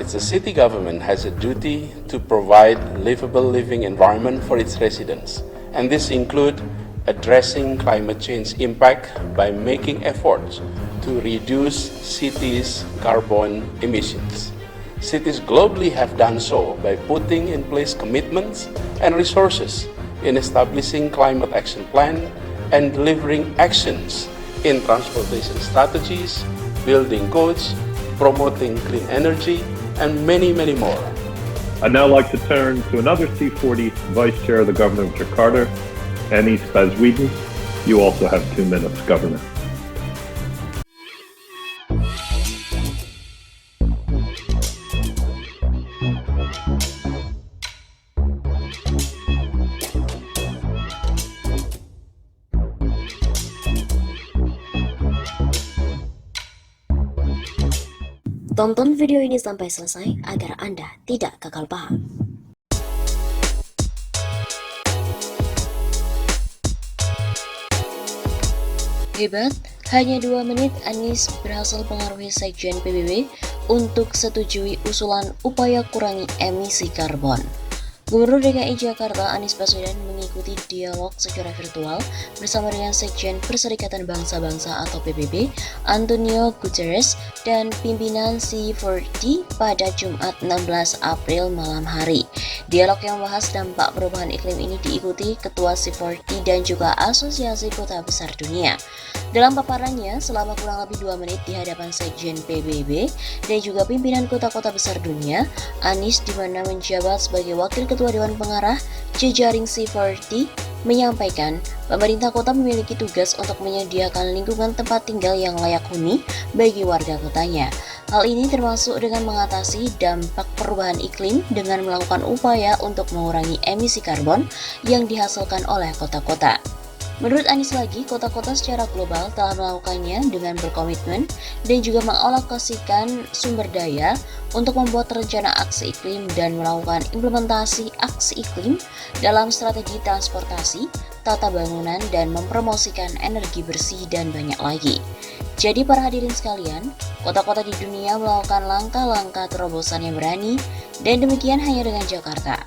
It's the city government has a duty to provide livable living environment for its residents, and this include addressing climate change impact by making efforts to reduce cities' carbon emissions. Cities globally have done so by putting in place commitments and resources in establishing climate action plan and delivering actions in transportation strategies, building codes, promoting clean energy, and many more. I'd now like to turn to another C40 Vice Chair of the Governor of Jakarta, Anies Baswedan. You also have 2 minutes, Governor. Tonton video ini sampai selesai agar Anda tidak gagal paham. Hebat, hanya 2 menit Anies berhasil pengaruhi Sekjen PBB untuk setujui usulan upaya kurangi emisi karbon. Gubernur DKI Jakarta Anies Baswedan mengikuti dialog secara virtual bersama dengan Sekjen Perserikatan Bangsa-Bangsa atau PBB Antonio Guterres dan pimpinan C40 pada Jumat 16 April malam hari. Dialog yang membahas dampak perubahan iklim ini diikuti Ketua C40 dan juga Asosiasi Kota Besar Dunia. Dalam paparannya selama kurang lebih 2 menit di hadapan Sekjen PBB dan juga pimpinan kota-kota besar dunia, Anies di mana menjabat sebagai Wakil Ketua Dewan Pengarah jejaring C40 menyampaikan pemerintah kota memiliki tugas untuk menyediakan lingkungan tempat tinggal yang layak huni bagi warga kotanya. Hal ini termasuk dengan mengatasi dampak perubahan iklim dengan melakukan upaya untuk mengurangi emisi karbon yang dihasilkan oleh kota-kota. Menurut Anies lagi, kota-kota secara global telah melakukannya dengan berkomitmen dan juga mengalokasikan sumber daya untuk membuat rencana aksi iklim dan melakukan implementasi aksi iklim dalam strategi transportasi, tata bangunan, dan mempromosikan energi bersih dan banyak lagi. Jadi para hadirin sekalian, kota-kota di dunia melakukan langkah-langkah terobosan yang berani dan demikian hanya dengan Jakarta.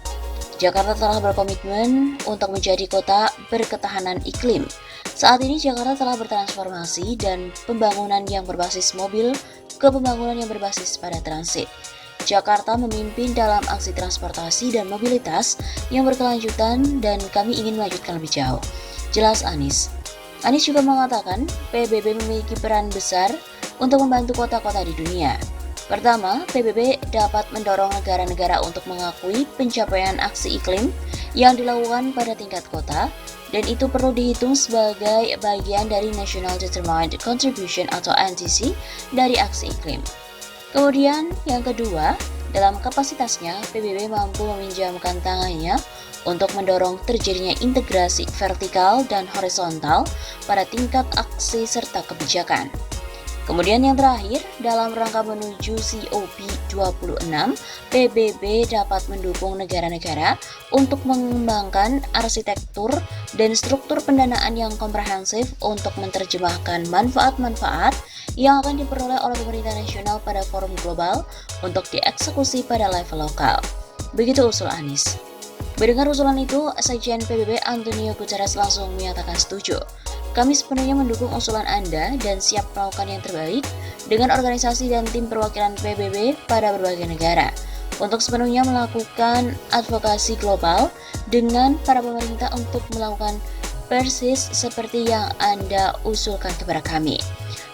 Jakarta telah berkomitmen untuk menjadi kota berketahanan iklim. Saat ini Jakarta telah bertransformasi dan pembangunan yang berbasis mobil ke pembangunan yang berbasis pada transit. Jakarta memimpin dalam aksi transportasi dan mobilitas yang berkelanjutan dan kami ingin melanjutkan lebih jauh. Jelas Anies. Anies juga mengatakan PBB memiliki peran besar untuk membantu kota-kota di dunia. Pertama, PBB dapat mendorong negara-negara untuk mengakui pencapaian aksi iklim yang dilakukan pada tingkat kota, dan itu perlu dihitung sebagai bagian dari National Determined Contribution atau NDC dari aksi iklim. Kemudian, yang kedua, dalam kapasitasnya, PBB mampu meminjamkan tangannya untuk mendorong terjadinya integrasi vertikal dan horizontal pada tingkat aksi serta kebijakan. Kemudian yang terakhir, dalam rangka menuju COP26, PBB dapat mendukung negara-negara untuk mengembangkan arsitektur dan struktur pendanaan yang komprehensif untuk menerjemahkan manfaat-manfaat yang akan diperoleh oleh pemerintah nasional pada forum global untuk dieksekusi pada level lokal. Begitu usul Anies. Mendengar usulan itu, Sekjen PBB Antonio Guterres langsung menyatakan setuju. Kami sepenuhnya mendukung usulan Anda dan siap melakukan yang terbaik dengan organisasi dan tim perwakilan PBB pada berbagai negara untuk sepenuhnya melakukan advokasi global dengan para pemerintah untuk melakukan persis seperti yang Anda usulkan kepada kami.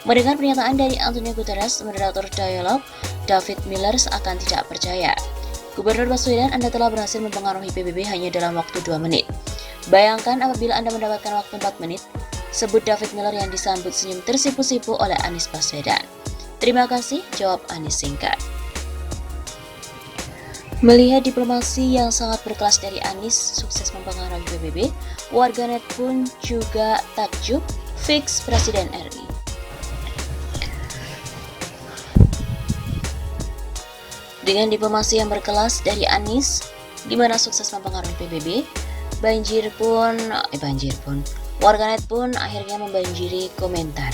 Mendengar pernyataan dari Antonio Guterres, moderator dialog David Miller akan tidak percaya. Gubernur Baswedan, Anda telah berhasil mempengaruhi PBB hanya dalam waktu 2 menit. Bayangkan apabila Anda mendapatkan waktu 4 menit, sebut David Miller yang disambut senyum tersipu-sipu oleh Anies Baswedan. Terima kasih, jawab Anies singkat. Melihat diplomasi yang sangat berkelas dari Anies sukses mempengaruhi PBB, warganet pun juga takjub, fix Presiden RI. Dengan diplomasi yang berkelas dari Anies, di mana sukses mempengaruhi PBB, warganet pun akhirnya membanjiri komentar.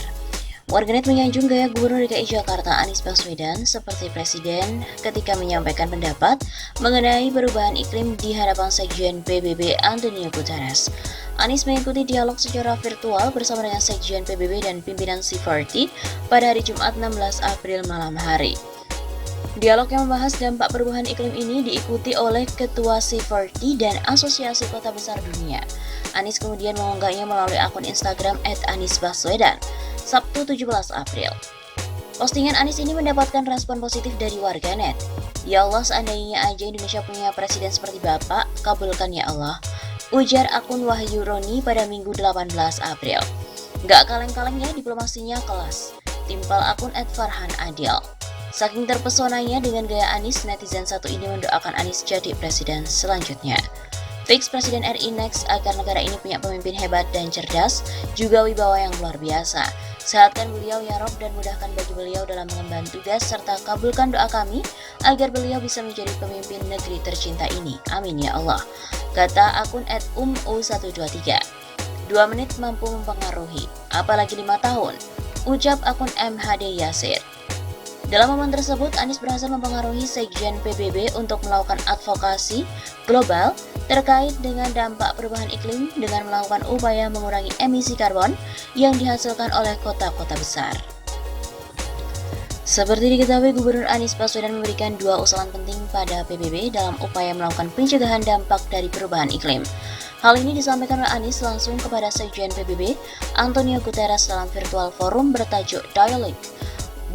Warganet menyanjung gaya Gubernur DKI Jakarta Anies Baswedan seperti Presiden ketika menyampaikan pendapat mengenai perubahan iklim di hadapan Sekjen PBB Antonio Guterres. Anies mengikuti dialog secara virtual bersama dengan Sekjen PBB dan pimpinan C40 pada hari Jumat 16 April malam hari. Dialog yang membahas dampak perubahan iklim ini diikuti oleh Ketua C40 dan Asosiasi Kota Besar Dunia. Anies kemudian mengunggahnya melalui akun Instagram @anisbaswedan. Sabtu 17 April. Postingan Anies ini mendapatkan respon positif dari warganet. Ya Allah, seandainya aja Indonesia punya presiden seperti Bapak, kabulkan ya Allah. Ujar akun Wahyu Roni pada Minggu 18 April. Gak kaleng-kalengnya diplomasinya kelas. Timpal akun @farhanadil. Saking terpesonanya dengan gaya Anies, netizen satu ini mendoakan Anies jadi presiden selanjutnya. Fix Presiden RI next agar negara ini punya pemimpin hebat dan cerdas, juga wibawa yang luar biasa. Sehatkan beliau ya Rob dan mudahkan bagi beliau dalam mengemban tugas serta kabulkan doa kami agar beliau bisa menjadi pemimpin negeri tercinta ini. Amin ya Allah. Kata akun @umu123. 2 menit mampu mempengaruhi, apalagi 5 tahun. Ucap akun MHD Yasir. Dalam momen tersebut, Anies berhasil mempengaruhi Sekjen PBB untuk melakukan advokasi global terkait dengan dampak perubahan iklim dengan melakukan upaya mengurangi emisi karbon yang dihasilkan oleh kota-kota besar. Seperti diketahui, Gubernur Anies Baswedan memberikan 2 usulan penting pada PBB dalam upaya melakukan pencegahan dampak dari perubahan iklim. Hal ini disampaikan oleh Anies langsung kepada Sekjen PBB Antonio Guterres dalam virtual forum bertajuk Dialogue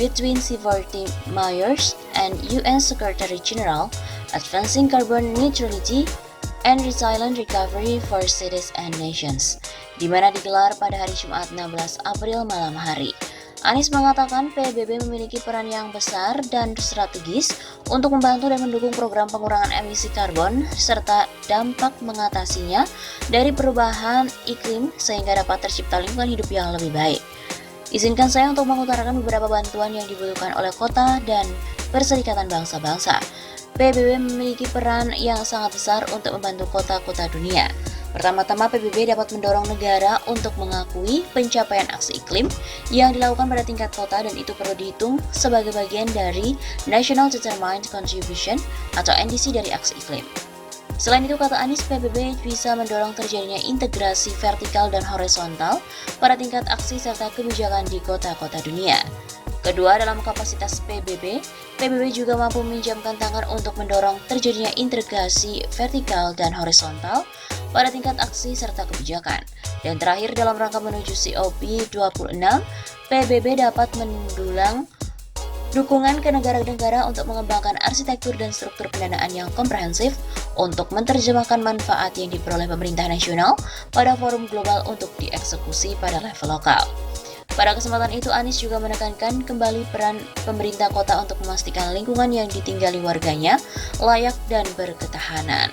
Between C40 Mayors and UN Secretary General Advancing Carbon Neutrality and Resilient Recovery for Cities and Nations, di mana digelar pada hari Jumat 16 April malam hari. Anies mengatakan PBB memiliki peran yang besar dan strategis untuk membantu dan mendukung program pengurangan emisi karbon serta dampak mengatasinya dari perubahan iklim sehingga dapat tercipta lingkungan hidup yang lebih baik. Izinkan saya untuk mengutarakan beberapa bantuan yang dibutuhkan oleh kota dan Perserikatan Bangsa-Bangsa. PBB memiliki peran yang sangat besar untuk membantu kota-kota dunia. Pertama-tama, PBB dapat mendorong negara untuk mengakui pencapaian aksi iklim yang dilakukan pada tingkat kota dan itu perlu dihitung sebagai bagian dari National Determined Contribution atau NDC dari aksi iklim. Selain itu, kata Anies, PBB bisa mendorong terjadinya integrasi vertikal dan horizontal pada tingkat aksi serta kebijakan di kota-kota dunia. Kedua, dalam kapasitas PBB juga mampu meminjamkan tangan untuk mendorong terjadinya integrasi vertikal dan horizontal pada tingkat aksi serta kebijakan. Dan terakhir, dalam rangka menuju COP26, PBB dapat mendulang dukungan ke negara-negara untuk mengembangkan arsitektur dan struktur pendanaan yang komprehensif untuk menerjemahkan manfaat yang diperoleh pemerintah nasional pada forum global untuk dieksekusi pada level lokal. Pada kesempatan itu, Anies juga menekankan kembali peran pemerintah kota untuk memastikan lingkungan yang ditinggali warganya layak dan berketahanan.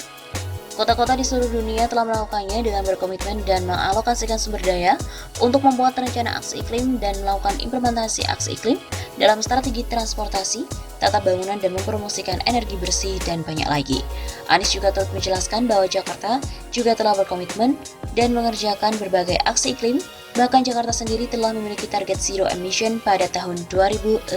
Kota-kota di seluruh dunia telah melakukannya dengan berkomitmen dan mengalokasikan sumber daya untuk membuat rencana aksi iklim dan melakukan implementasi aksi iklim dalam strategi transportasi, tata bangunan, dan mempromosikan energi bersih dan banyak lagi. Anies juga turut menjelaskan bahwa Jakarta juga telah berkomitmen dan mengerjakan berbagai aksi iklim, bahkan Jakarta sendiri telah memiliki target zero emission pada tahun 2050.